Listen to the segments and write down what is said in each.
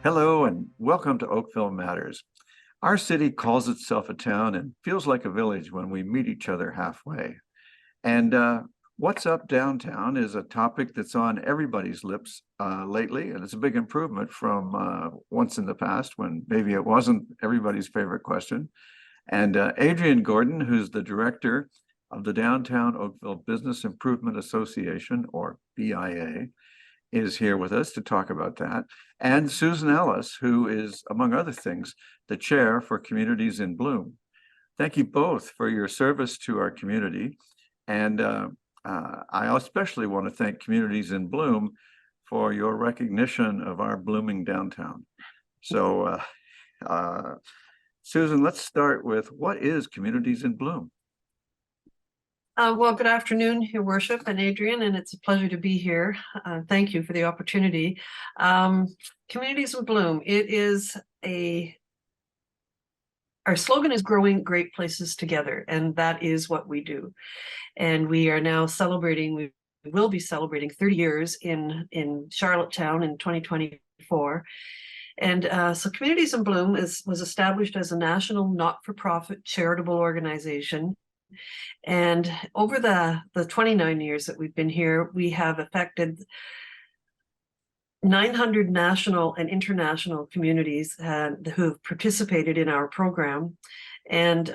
Hello and welcome to Oakville Matters. Our city calls itself a town and feels like a village when we meet each other halfway. And what's up downtown is a topic that's on everybody's lips lately, and it's a big improvement from once in the past when maybe it wasn't everybody's favorite question. And Adrienne Gordon, who's the director of the Downtown Oakville Business Improvement Association, or BIA, is here with us to talk about that. And Susan Ellis, who is, among other things, the chair for Communities in Bloom. Thank you both for your service to our community. And I especially want to thank Communities in Bloom for your recognition of our blooming downtown. So, Susan, let's start with what is Communities in Bloom? Well, good afternoon, Your Worship and Adrienne, and it's a pleasure to be here. Thank you for the opportunity. Communities in Bloom, our slogan is growing great places together, and that is what we do. And we are now we will be celebrating 30 years in Charlottetown in 2024. And so Communities in Bloom was established as a national not-for-profit charitable organization. And over the 29 years that we've been here, we have affected 900 national and international communities who have participated in our program. And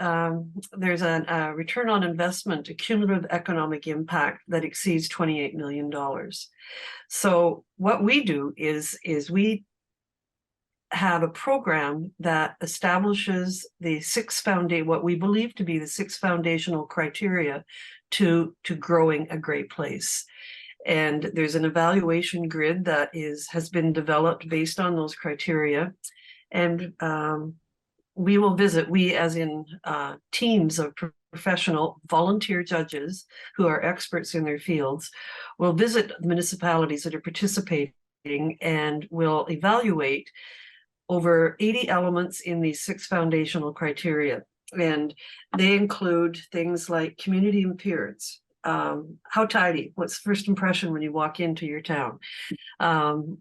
there's a return on investment, a cumulative economic impact that exceeds $28 million. So what we do is we have a program that establishes what we believe to be the 6 foundational criteria to growing a great place. And there's an evaluation grid that has been developed based on those criteria. And we as in teams of professional volunteer judges who are experts in their fields, will visit municipalities that are participating and will evaluate over 80 elements in these 6 foundational criteria. And they include things like community appearance, how tidy, what's first impression when you walk into your town?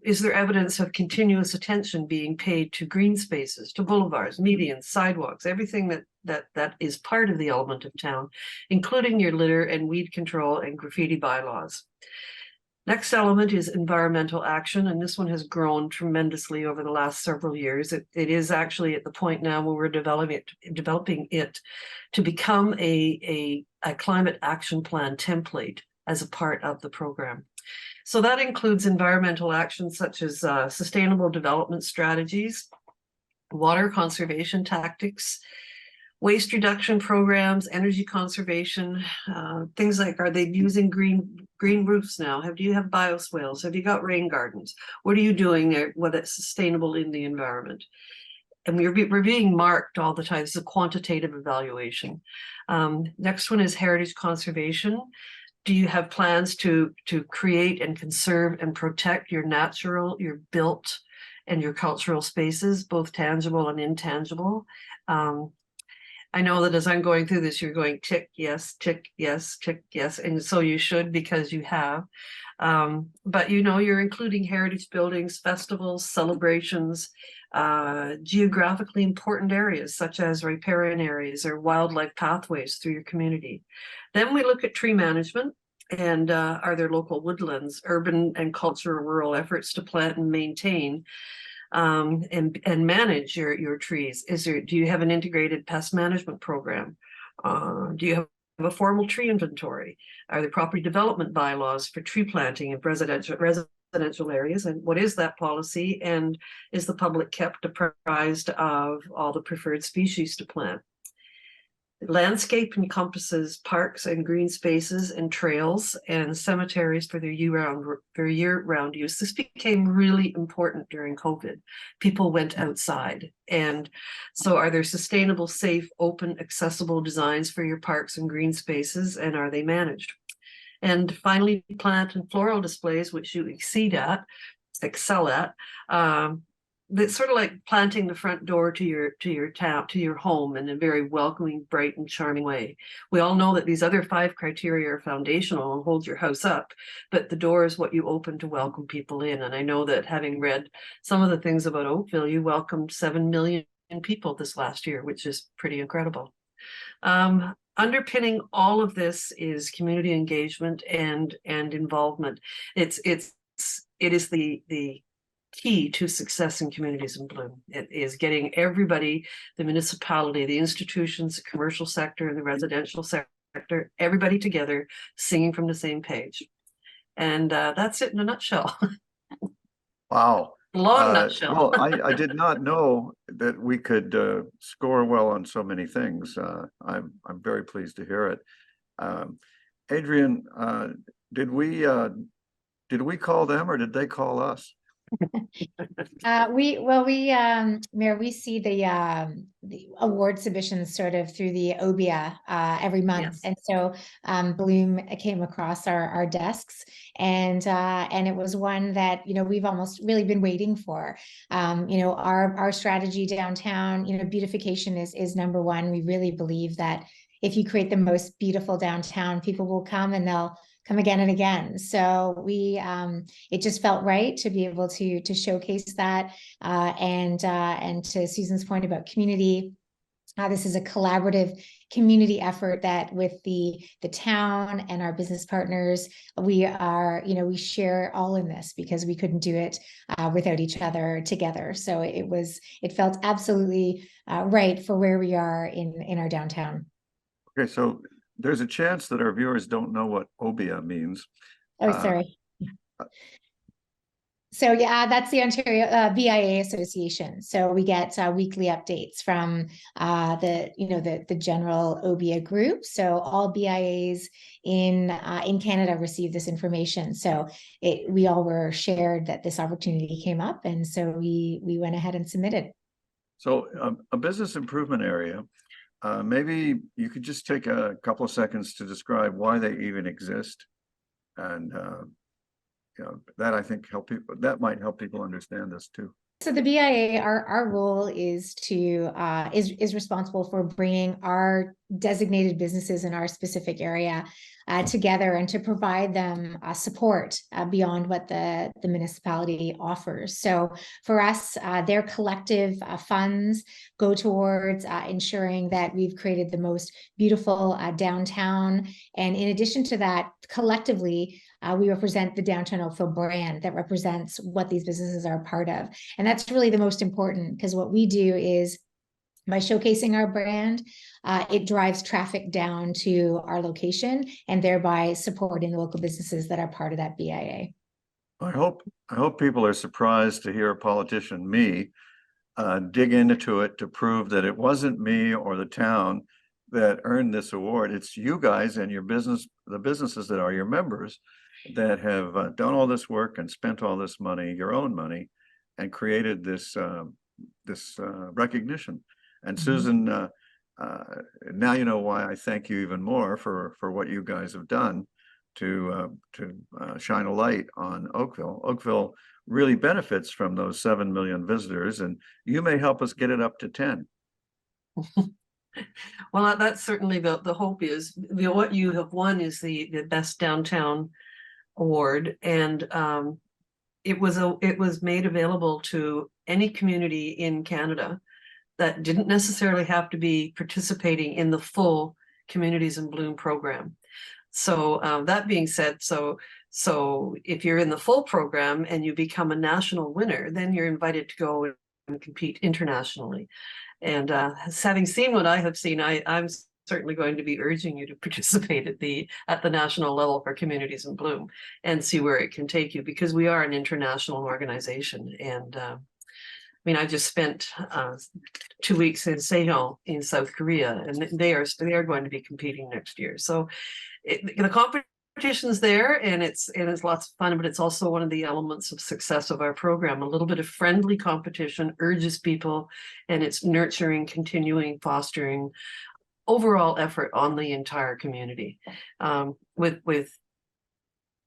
Is there evidence of continuous attention being paid to green spaces, to boulevards, medians, sidewalks, everything that is part of the element of town, including your litter and weed control and graffiti bylaws. Next element is environmental action, and this one has grown tremendously over the last several years. It is actually at the point now where we're developing it to become a climate action plan template as a part of the program. So that includes environmental actions such as sustainable development strategies, water conservation tactics, waste reduction programs, energy conservation, things like, are they using green roofs now? Do you have bioswales? Have you got rain gardens? What are you doing there, whether it's sustainable in the environment? And we're being marked all the time. It's a quantitative evaluation. Next one is heritage conservation. Do you have plans to create and conserve and protect your natural, your built, and your cultural spaces, both tangible and intangible? I know that as I'm going through this, you're going tick, yes, tick, yes, tick, yes. And so you should, because you have. But you're including heritage buildings, festivals, celebrations, geographically important areas such as riparian areas or wildlife pathways through your community. Then we look at tree management. And are there local woodlands, urban and cultural rural efforts to plant and maintain and manage your trees? Do you have an integrated pest management program? Do you have a formal tree inventory? Are there property development bylaws for tree planting in residential areas? And what is that policy? And is the public kept apprised of all the preferred species to plant? Landscape encompasses parks and green spaces and trails and cemeteries for their year-round use. This became really important during COVID. People went outside. And so are there sustainable, safe, open, accessible designs for your parks and green spaces, and are they managed? And finally, plant and floral displays, which you excel at. that's sort of like planting the front door to your town, to your home, in a very welcoming, bright, and charming way. We all know that these other 5 criteria are foundational and hold your house up, but the door is what you open to welcome people in. And I know that, having read some of the things about Oakville, you welcomed 7 million people this last year, which is pretty incredible. Underpinning all of this is community engagement and involvement. It is the key to success in Communities in Bloom. It is getting everybody, the municipality, the institutions, the commercial sector, and the residential sector, everybody together, singing from the same page. And that's it in a nutshell. Wow. Long nutshell. Well, I did not know that we could score well on so many things. I'm very pleased to hear it. Adrienne, did we call them, or did they call us? Mayor, we see the award submissions sort of through the OBIA every month. Yes. And so Bloom came across our desks, and it was one that, you know, we've almost really been waiting for. You know, our strategy downtown, you know, beautification is number one. We really believe that if you create the most beautiful downtown, people will come, and they'll come again and again. So it just felt right to be able to showcase that. And to Susan's point about community, this is a collaborative community effort that, with the town and our business partners, we are, you know, we share all in this, because we couldn't do it without each other together. So it felt absolutely right for where we are in our downtown. Okay, so there's a chance that our viewers don't know what OBIA means. Oh, sorry. So yeah, that's the Ontario BIA Association. So we get weekly updates from the general OBIA group. So all BIAs in Canada receive this information. So we all were shared that this opportunity came up, and so we went ahead and submitted. So a business improvement area. Maybe you could just take a couple of seconds to describe why they even exist, and you know, that I think might help people understand this too. So the BIA, our role is is responsible for bringing our designated businesses in our specific area together, and to provide them support beyond what the municipality offers. So for us, their collective funds go towards ensuring that we've created the most beautiful downtown. And in addition to that, collectively, we represent the Downtown Oakville brand that represents what these businesses are a part of. And that's really the most important, because what we do is, by showcasing our brand, it drives traffic down to our location, and thereby supporting the local businesses that are part of that BIA. I hope people are surprised to hear a politician, me, dig into it to prove that it wasn't me or the town that earned this award. It's you guys and your business, the businesses that are your members, that have done all this work and spent all this money, your own money, and created this recognition. And Susan, now you know why I thank you even more for what you guys have done to shine a light on Oakville. Oakville really benefits from those 7 million visitors, and you may help us get it up to 10. Well, that's certainly the hope. Is what you have won is the best downtown award, and it was made available to any community in Canada that didn't necessarily have to be participating in the full Communities in Bloom program. So that being said, so if you're in the full program and you become a national winner, then you're invited to go and compete internationally. And having seen what I have seen, I'm certainly going to be urging you to participate at the national level for Communities in Bloom, and see where it can take you, because we are an international organization. And I mean, I just spent 2 weeks in Sejong in South Korea, and they are going to be competing next year. So the competition's there, and it's lots of fun, but it's also one of the elements of success of our program. A little bit of friendly competition urges people, and it's nurturing, continuing, fostering overall effort on the entire community. With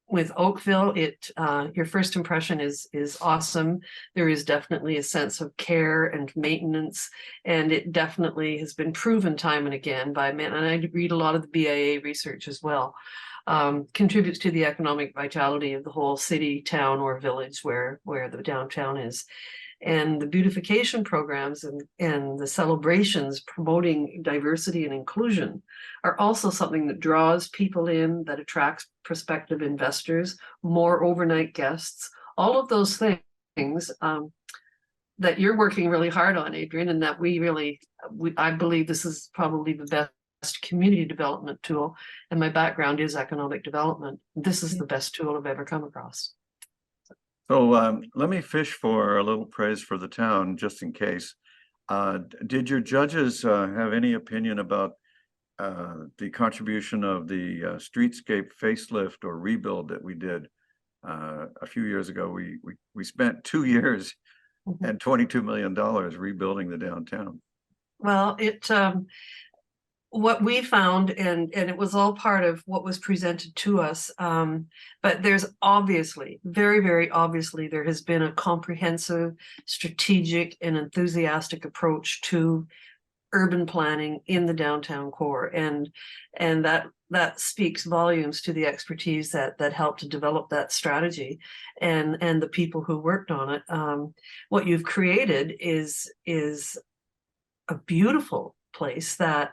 with Oakville, your first impression is awesome. There is definitely a sense of care and maintenance, and it definitely has been proven time and again by men. And I read a lot of the BIA research as well. Contributes to the economic vitality of the whole city, town, or village where the downtown is. And the beautification programs and the celebrations promoting diversity and inclusion are also something that draws people in, that attracts prospective investors, more overnight guests, all of those things that you're working really hard on, Adrienne, and that I believe this is probably the best community development tool. And my background is economic development. This is the best tool I've ever come across. So let me fish for a little praise for the town, just in case. Did your judges have any opinion about the contribution of the streetscape facelift or rebuild that we did a few years ago? We spent 2 years and $22 million rebuilding the downtown. Well, what we found, and it was all part of what was presented to us, but there's obviously, very, very obviously, there has been a comprehensive, strategic, and enthusiastic approach to urban planning in the downtown core, and that speaks volumes to the expertise that helped to develop that strategy, and the people who worked on it. What you've created is a beautiful place that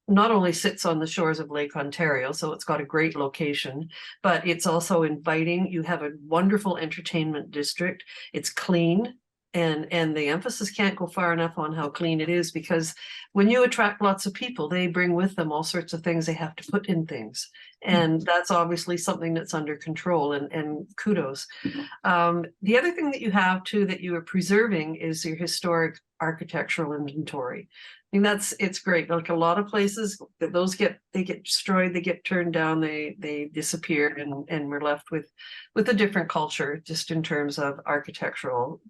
not only sits on the shores of Lake Ontario, so it's got a great location, but it's also inviting. You have a wonderful entertainment district. It's clean, and the emphasis can't go far enough on how clean it is, because when you attract lots of people, they bring with them all sorts of things they have to put in things, and that's obviously something that's under control, and kudos. The other thing that you have too that you are preserving is your historic architectural inventory. I mean, it's great. Like a lot of places, those get destroyed, they get turned down, they disappear, and we're left with a different culture just in terms of architectural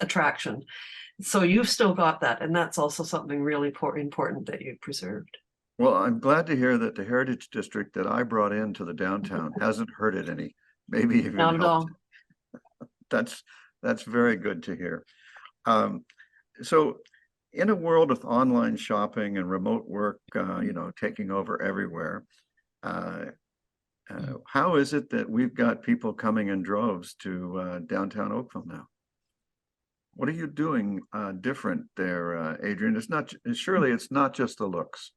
attraction. So you've still got that, and that's also something really important that you've preserved. Well, I'm glad to hear that the Heritage District that I brought into the downtown hasn't hurt it any, maybe even Not at all. That's very good to hear. So in a world of online shopping and remote work, taking over everywhere, how is it that we've got people coming in droves to downtown Oakville now? What are you doing different there, Adrienne? Surely it's not just the looks.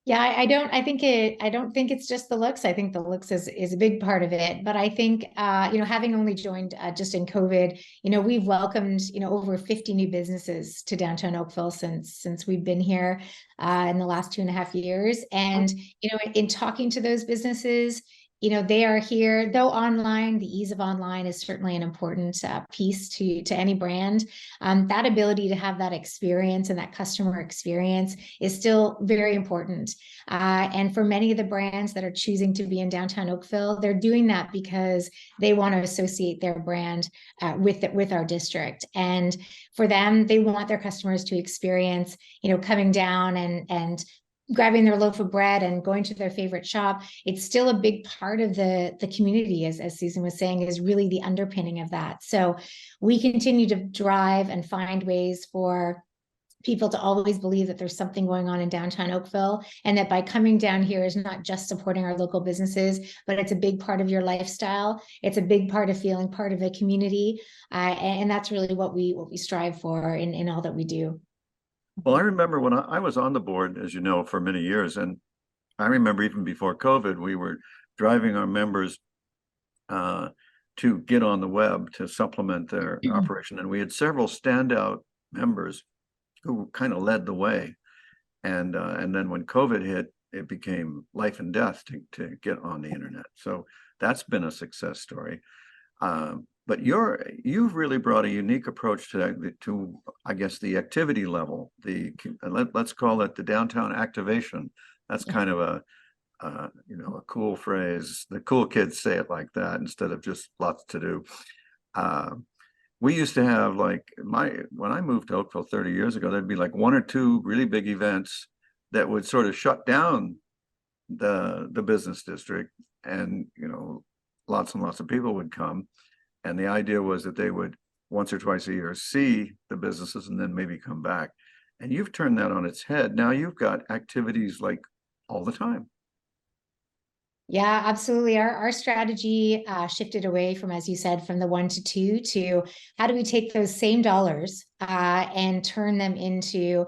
Yeah, I don't think it's just the looks. I think the looks is a big part of it. But I think, having only joined just in COVID, we've welcomed, over 50 new businesses to downtown Oakville since we've been here in the last 2.5 years. And, in talking to those businesses, they are here, though online, the ease of online is certainly an important piece to any brand. That ability to have that experience and that customer experience is still very important. And for many of the brands that are choosing to be in downtown Oakville, they're doing that because they want to associate their brand with our district. And for them, they want their customers to experience, coming down and grabbing their loaf of bread and going to their favorite shop. It's still a big part of the community, as Susan was saying, is really the underpinning of that. So we continue to drive and find ways for people to always believe that there's something going on in downtown Oakville, and that by coming down here is not just supporting our local businesses, but it's a big part of your lifestyle. It's a big part of feeling part of a community. And that's really what we strive for in all that we do. Well, I remember when I was on the board, as you know, for many years, and I remember even before COVID, we were driving our members to get on the web to supplement their operation. And we had several standout members who kind of led the way. And then when COVID hit, it became life and death to get on the internet. So that's been a success story. But you've really brought a unique approach to I guess the activity level. Let's call it the downtown activation. That's kind of a cool phrase. The cool kids say it like that instead of just lots to do. We used to have when I moved to Oakville 30 years ago, there'd be like 1 or 2 really big events that would sort of shut down the business district, and lots and lots of people would come. And the idea was that they would once or twice a year see the businesses and then maybe come back. And you've turned that on its head. Now you've got activities like all the time. Yeah, absolutely. Our strategy shifted away from, as you said, from the 1 to 2 to how do we take those same dollars and turn them into,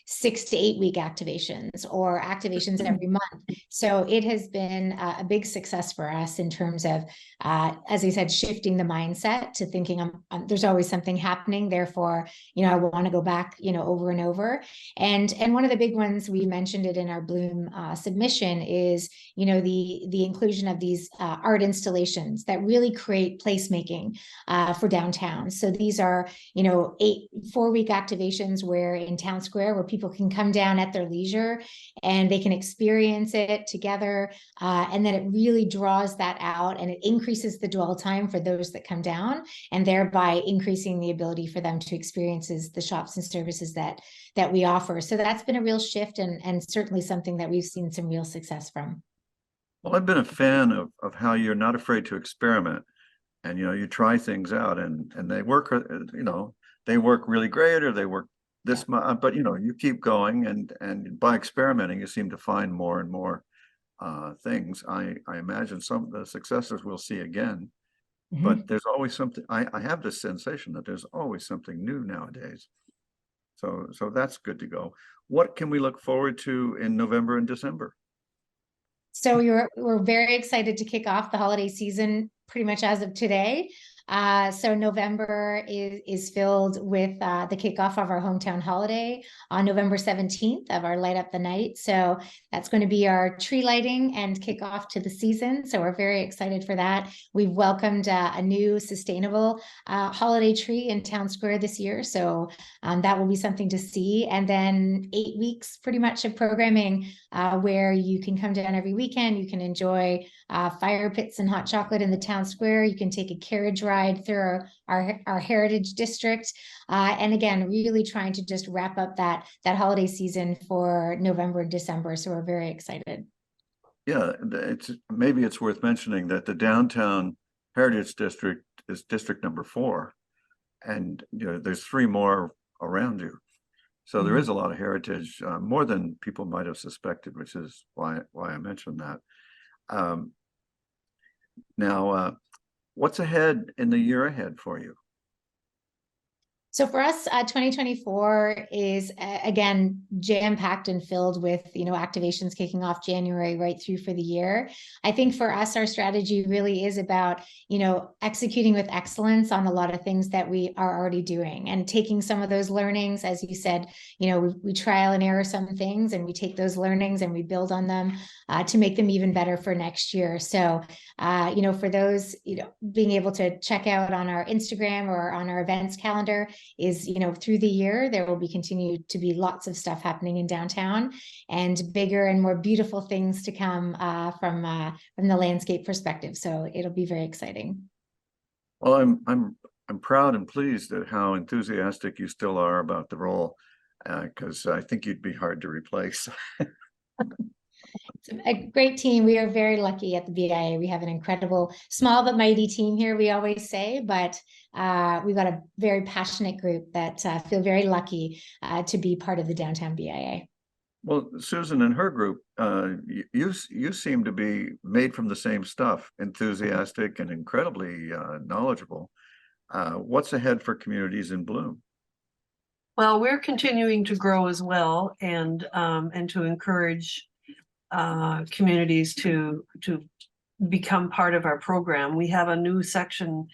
6 to 8 week activations or activations every month. So it has been a big success for us in terms of, as I said, shifting the mindset to thinking there's always something happening. Therefore, I want to go back, over and over. And one of the big ones, we mentioned it in our Bloom submission, is, the inclusion of these art installations that really create placemaking for downtown. So these are, 4-week activations where in Town Square, where people can come down at their leisure and they can experience it together. And then it really draws that out and it increases the dwell time for those that come down, and thereby increasing the ability for them to experience the shops and services that we offer. So that's been a real shift and certainly something that we've seen some real success from. Well, I've been a fan of how you're not afraid to experiment, and you try things out, and they work. They work really great, or they work this much. But you keep going, and by experimenting, you seem to find more and more things. I imagine some of the successes we'll see again, but there's always something. I have this sensation that there's always something new nowadays. So that's good to go. What can we look forward to in November and December? So we're very excited to kick off the holiday season pretty much as of today. So November is filled with the kickoff of our hometown holiday on November 17th of our Light Up the Night. So that's going to be our tree lighting and kickoff to the season. So we're very excited for that. We've welcomed a new sustainable holiday tree in Town Square this year. So that will be something to see. And then 8 weeks pretty much of programming where you can come down every weekend. You can enjoy fire pits and hot chocolate in the Town Square. You can take a carriage ride through our heritage district. And again, really trying to just wrap up that holiday season for November and December. So we're very excited. Yeah, maybe it's worth mentioning that the downtown heritage district is district number 4, and there's 3 more around you. So there is a lot of heritage, more than people might have suspected, which is why I mentioned that. Now, what's ahead in the year ahead for you? So for us, 2024 is again jam-packed and filled with activations kicking off January right through for the year. I think for us, our strategy really is about executing with excellence on a lot of things that we are already doing and taking some of those learnings, as you said, we trial and error some things, and we take those learnings and we build on them to make them even better for next year. So for those being able to check out on our Instagram or on our events calendar is, through the year, there will be continued to be lots of stuff happening in downtown and bigger and more beautiful things to come from the landscape perspective. So it'll be very exciting. Well, I'm proud and pleased at how enthusiastic you still are about the role, because I think you'd be hard to replace. It's a great team. We are very lucky at the BIA. We have an incredible, small but mighty team here, we always say, but we've got a very passionate group that feel very lucky to be part of the downtown BIA. Well, Susan and her group, you seem to be made from the same stuff, enthusiastic and incredibly knowledgeable. What's ahead for communities in Bloom? Well, we're continuing to grow as well, and to encourage communities to become part of our program. We have a new section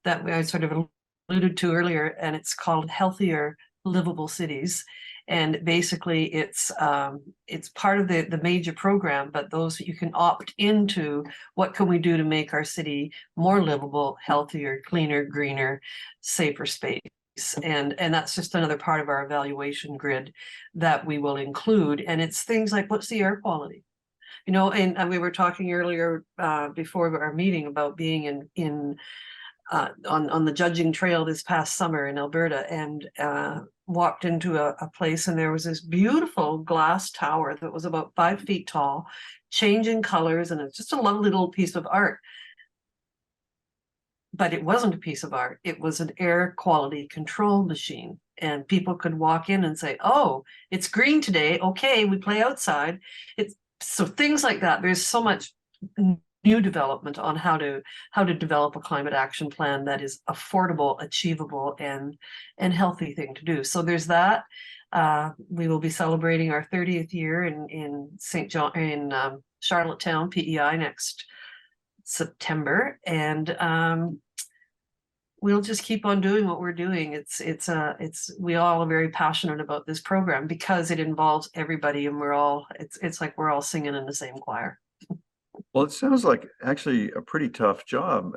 that I sort of alluded to earlier, and it's called Healthier Livable Cities. And basically it's part of the major program, but those you can opt into what can we do to make our city more livable, healthier, cleaner, greener, safer space. And that's just another part of our evaluation grid that we will include. And it's things like, what's the air quality? And we were talking earlier before our meeting about being on the judging trail this past summer in Alberta, and walked into a place, and there was this beautiful glass tower that was about 5 feet tall, changing colors, and it's just a lovely little piece of art. But it wasn't a piece of art. It was an air quality control machine. And people could walk in and say, oh, it's green today. Okay, we play outside. It's so things like that. There's so much new development on how to develop a climate action plan that is affordable, achievable, and healthy thing to do. So there's that. We will be celebrating our 30th year in St. John, in Charlottetown, PEI, next September, and we'll just keep on doing what we're doing. We all are very passionate about this program because it involves everybody, and it's like we're all singing in the same choir. Well, it sounds like actually a pretty tough job,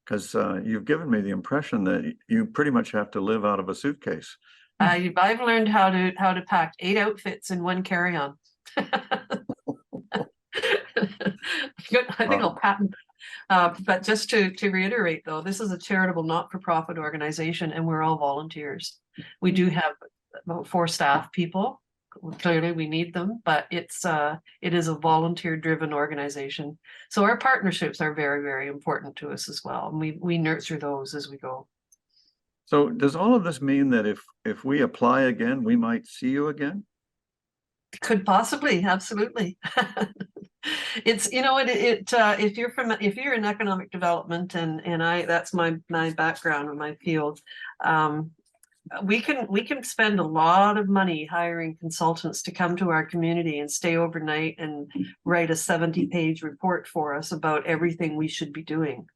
because you've given me the impression that you pretty much have to live out of a suitcase. I've learned how to pack 8 outfits in one carry-on. I think I'll patent that. But just to reiterate, though, this is a charitable, not-for-profit organization, and we're all volunteers. We do have about 4 staff people. Clearly, we need them, but it is a volunteer-driven organization. So our partnerships are very, very important to us as well, and we nurture those as we go. So does all of this mean that if we apply again, we might see you again? Could possibly, absolutely. It's, if you're in economic development, and that's my background and my field, we can spend a lot of money hiring consultants to come to our community and stay overnight and write a 70-page report for us about everything we should be doing.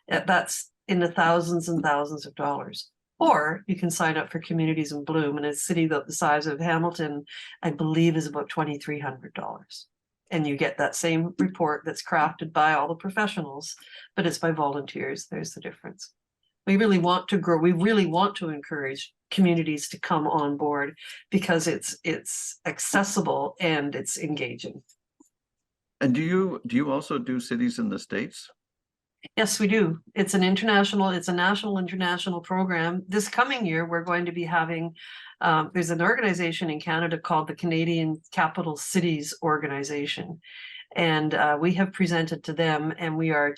That's in the thousands and thousands of dollars. Or you can sign up for Communities in Bloom, and a city the size of Hamilton, I believe, is about $2,300. And you get that same report that's crafted by all the professionals, but it's by volunteers. There's the difference. We really want to grow. We really want to encourage communities to come on board because it's accessible and it's engaging. And do you also do cities in the States? Yes, we do. It's a national international program. This coming year, we're going to be having, there's an organization in Canada called the Canadian Capital Cities Organization. And we have presented to them, and we are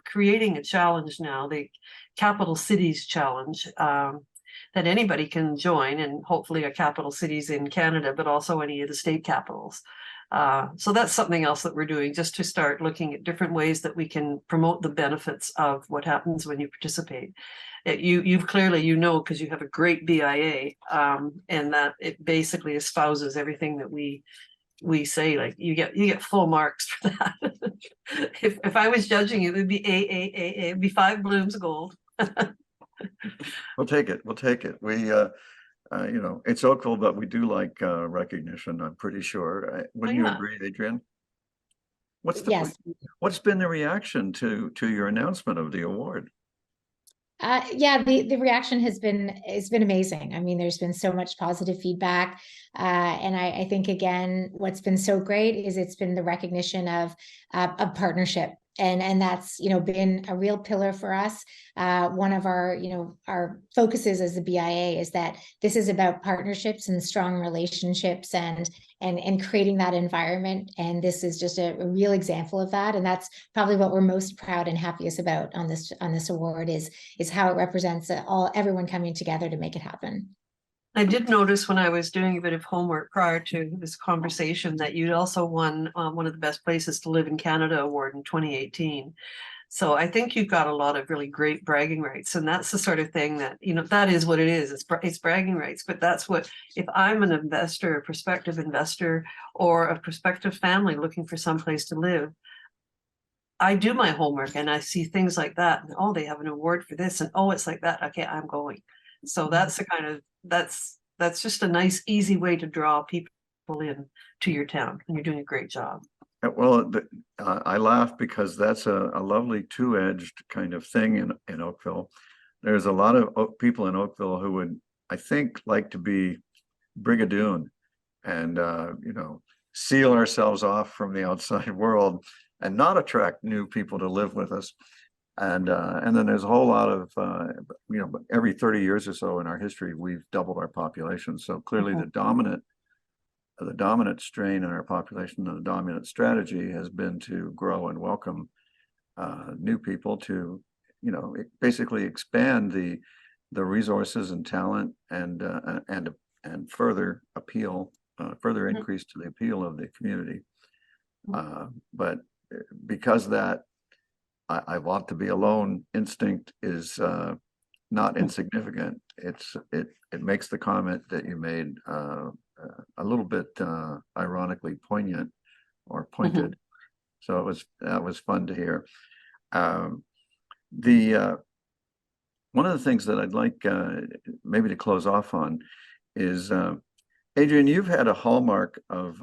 creating a challenge now, the Capital Cities Challenge, that anybody can join, and hopefully a capital cities in Canada, but also any of the state capitals. So that's something else that we're doing, just to start looking at different ways that we can promote the benefits of what happens when you participate. You've clearly, because you have a great BIA, and that it basically espouses everything that we say. Like you get full marks for that. If I was judging it would be A, it'd be 5 blooms gold. We'll take it. We it's Oakville, but we do like recognition, I'm pretty sure. Wouldn't you agree, Adrienne? Yes. What's been the reaction to your announcement of the award? Yeah, the reaction has been amazing. I mean, there's been so much positive feedback. And I think, again, what's been so great is it's been the recognition of partnership. And that's, been a real pillar for us. One of our focuses as the BIA is that this is about partnerships and strong relationships and creating that environment. And this is just a real example of that. And that's probably what we're most proud and happiest about on this award is how it represents everyone coming together to make it happen. I did notice when I was doing a bit of homework prior to this conversation that you'd also won one of the Best Places to Live in Canada award in 2018. So I think you've got a lot of really great bragging rights, and that's the sort of thing that, that is what it is. It's bragging rights, but that's what, if I'm an investor, a prospective investor, or a prospective family looking for someplace to live, I do my homework and I see things like that. And, oh, they have an award for this, and oh, it's like that. Okay, I'm going. So that's the kind of, that's just a nice, easy way to draw people in to your town, and you're doing a great job. Well, I laugh because that's a lovely two-edged kind of thing in Oakville. There's a lot of people in Oakville who would, I think, like to be brigadoon and, seal ourselves off from the outside world and not attract new people to live with us. And then there's a whole lot of, every 30 years or so in our history, we've doubled our population. So clearly the dominant the dominant strain in our population, and the dominant strategy has been to grow and welcome new people to, basically expand the resources and talent and further appeal, further increase to the appeal of the community. But because of that, I want to be alone instinct is not insignificant. It makes the comment that you made a little bit ironically poignant or pointed. So that was fun to hear. One of the things that I'd like maybe to close off on is, Adrienne, you've had a hallmark of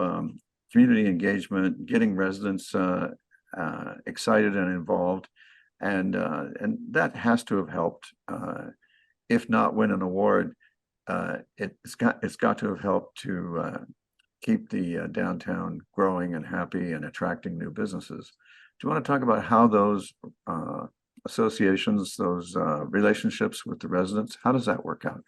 community engagement, getting residents excited and involved, and that has to have helped. If not win an award, it's got to have helped to keep the downtown growing and happy and attracting new businesses. Do you want to talk about how those associations, those relationships with the residents, how does that work out?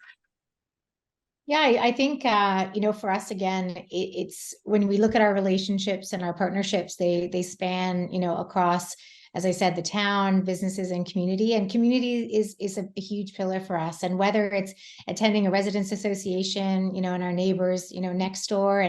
Yeah, I think, for us, again, it's when we look at our relationships and our partnerships, they span, across, as I said, the town, businesses, and community. And community is a huge pillar for us. And whether it's attending a residents association, and our neighbors, next door,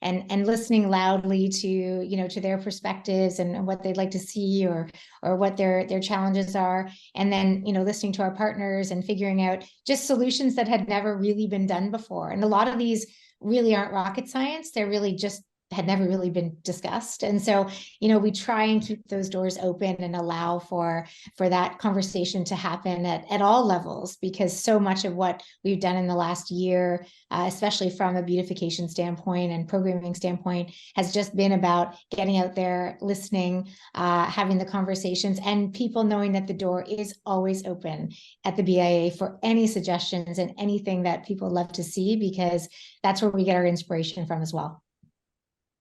and listening loudly to, to their perspectives and what they'd like to see or what their challenges are. And then, listening to our partners and figuring out just solutions that had never really been done before. And a lot of these really aren't rocket science. They're really just had never really been discussed. And so, we try and keep those doors open and allow for that conversation to happen at all levels, because so much of what we've done in the last year, especially from a beautification standpoint and programming standpoint, has just been about getting out there, listening, having the conversations, and people knowing that the door is always open at the BIA for any suggestions and anything that people love to see, because that's where we get our inspiration from as well.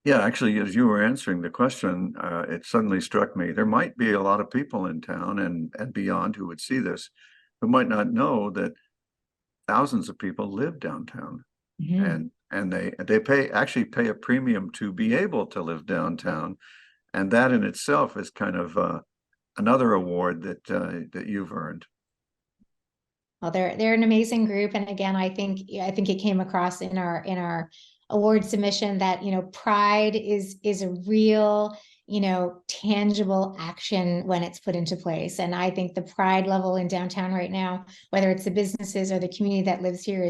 Yeah, actually, as you were answering the question, it suddenly struck me, there might be a lot of people in town and beyond who would see this, who might not know that thousands of people live downtown. And they actually pay a premium to be able to live downtown. And that in itself is kind of another award that you've earned. Well, they're an amazing group. And again, I think it came across in our award submission that, pride is a real, tangible action when it's put into place. And I think the pride level in downtown right now, whether it's the businesses or the community that lives here,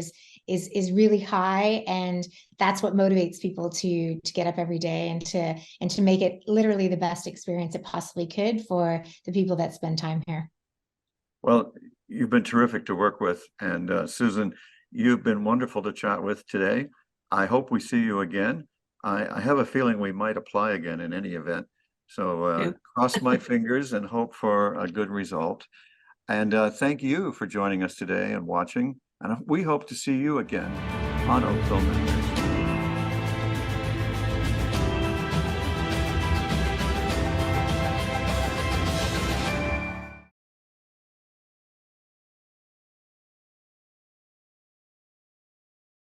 is really high. And that's what motivates people to get up every day and to make it literally the best experience it possibly could for the people that spend time here. Well, you've been terrific to work with. And Susan, you've been wonderful to chat with today. I hope we see you again. I have a feeling we might apply again in any event. So cross my fingers and hope for a good result. And thank you for joining us today and watching. And we hope to see you again on Oakville Matters.